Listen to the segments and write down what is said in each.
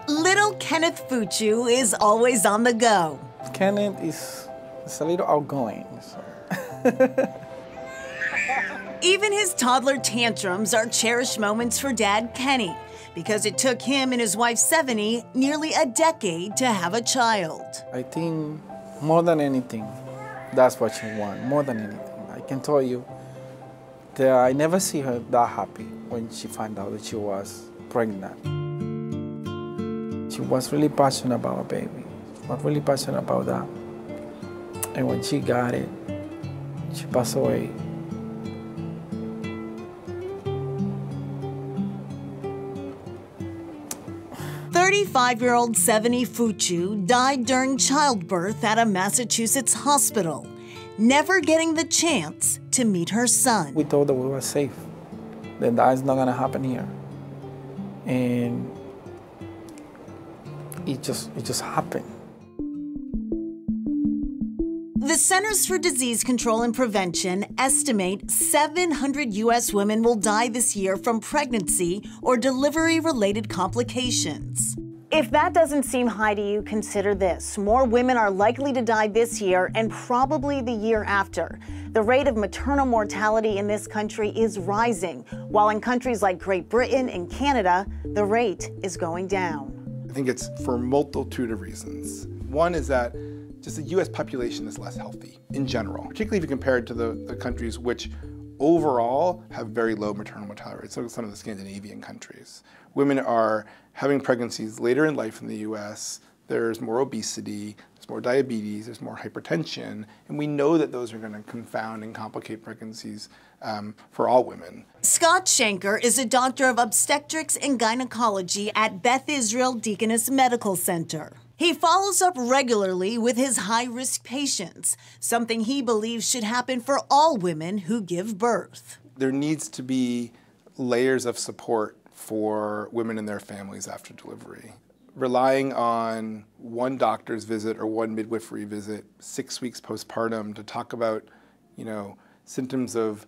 Little Kenneth Fuchu is always on the go. Kenneth is a little outgoing. So. Even his toddler tantrums are cherished moments for Dad Kenny, because it took him and his wife Seveny nearly a decade to have a child. I think more than anything, that's what she wants, more than anything. I can tell you that I never see her that happy when she found out that she was pregnant. She was really passionate about her baby. She was really passionate about that. And when she got it, she passed away. 35-year-old Seveny Fuchu died during childbirth at a Massachusetts hospital, never getting the chance to meet her son. We thought that we were safe, that that's not gonna happen here. And it just happened. The Centers for Disease Control and Prevention estimate 700 U.S. women will die this year from pregnancy or delivery-related complications. If that doesn't seem high to you, consider this. More women are likely to die this year and probably the year after. The rate of maternal mortality in this country is rising, while in countries like Great Britain and Canada, the rate is going down. I think it's for a multitude of reasons. One is that just the U.S. population is less healthy in general, particularly if you compare it to the countries which overall have very low maternal mortality rates, so some of the Scandinavian countries. Women are having pregnancies later in life in the U.S., there's more obesity, there's more diabetes, there's more hypertension, and we know that those are going to confound and complicate pregnancies for all women. Scott Shanker is a doctor of obstetrics and gynecology at Beth Israel Deaconess Medical Center. He follows up regularly with his high-risk patients, something he believes should happen for all women who give birth. There needs to be layers of support for women and their families after delivery. Relying on one doctor's visit or one midwifery visit 6 weeks postpartum to talk about, symptoms of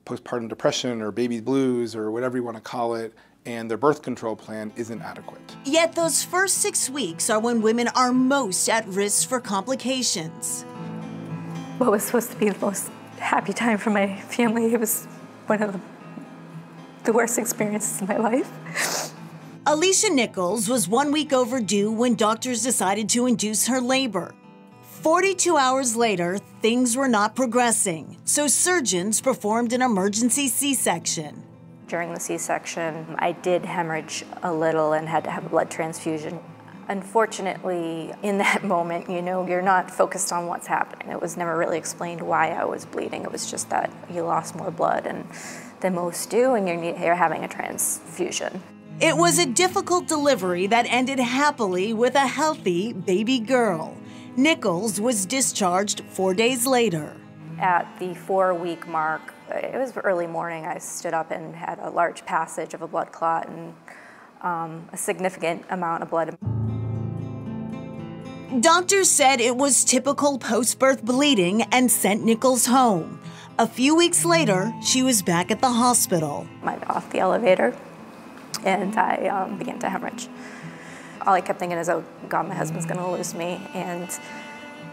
postpartum depression or baby blues or whatever you want to call it, and their birth control plan isn't adequate. Yet those first 6 weeks are when women are most at risk for complications. What was supposed to be the most happy time for my family, it was one of the worst experiences in my life. Alicia Nichols was 1 week overdue when doctors decided to induce her labor. 42 hours later, things were not progressing, so surgeons performed an emergency C-section. During the C-section, I did hemorrhage a little and had to have a blood transfusion. Unfortunately, in that moment, you're not focused on what's happening. It was never really explained why I was bleeding. It was just that you lost more blood than most do, and you're having a transfusion. It was a difficult delivery that ended happily with a healthy baby girl. Nichols was discharged 4 days later. At the 4-week mark, it was early morning, I stood up and had a large passage of a blood clot and a significant amount of blood. Doctors said it was typical post-birth bleeding and sent Nichols home. A few weeks later, she was back at the hospital. I got off the elevator and I began to hemorrhage. All I kept thinking is, oh God, my husband's gonna lose me, and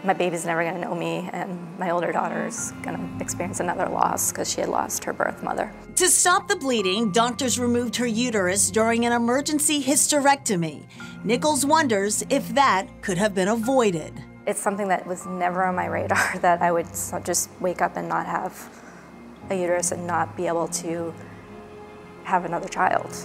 my baby's never gonna know me, and my older daughter's gonna experience another loss because she had lost her birth mother. To stop the bleeding, doctors removed her uterus during an emergency hysterectomy. Nichols wonders if that could have been avoided. It's something that was never on my radar, that I would just wake up and not have a uterus and not be able to have another child.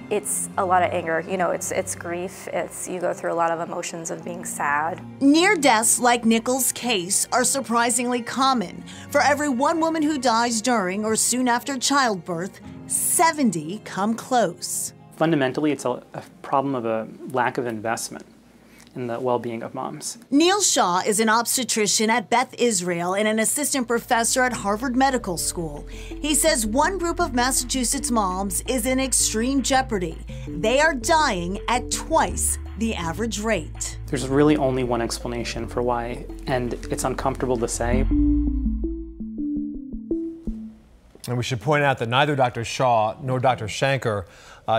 It's a lot of anger, it's grief, you go through a lot of emotions of being sad. Near deaths like Nichols' case are surprisingly common. For every one woman who dies during or soon after childbirth, 70 come close. Fundamentally, it's a problem of a lack of investment in the well-being of moms. Neil Shaw is an obstetrician at Beth Israel and an assistant professor at Harvard Medical School. He says one group of Massachusetts moms is in extreme jeopardy. They are dying at twice the average rate. There's really only one explanation for why, and it's uncomfortable to say. And we should point out that neither Dr. Shah nor Dr. Shanker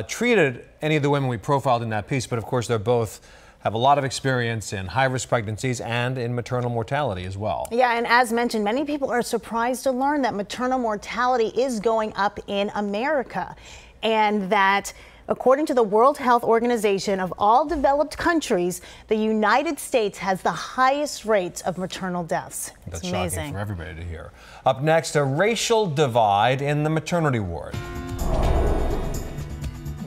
treated any of the women we profiled in that piece, but of course they're both have a lot of experience in high-risk pregnancies and in maternal mortality as well. Yeah, and as mentioned, many people are surprised to learn that maternal mortality is going up in America, and that according to the World Health Organization, of all developed countries, the United States has the highest rates of maternal deaths. That's shocking for everybody to hear. Up next, a racial divide in the maternity ward.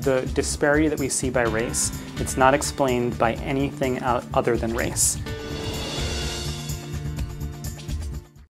The disparity that we see by race, it's not explained by anything other than race.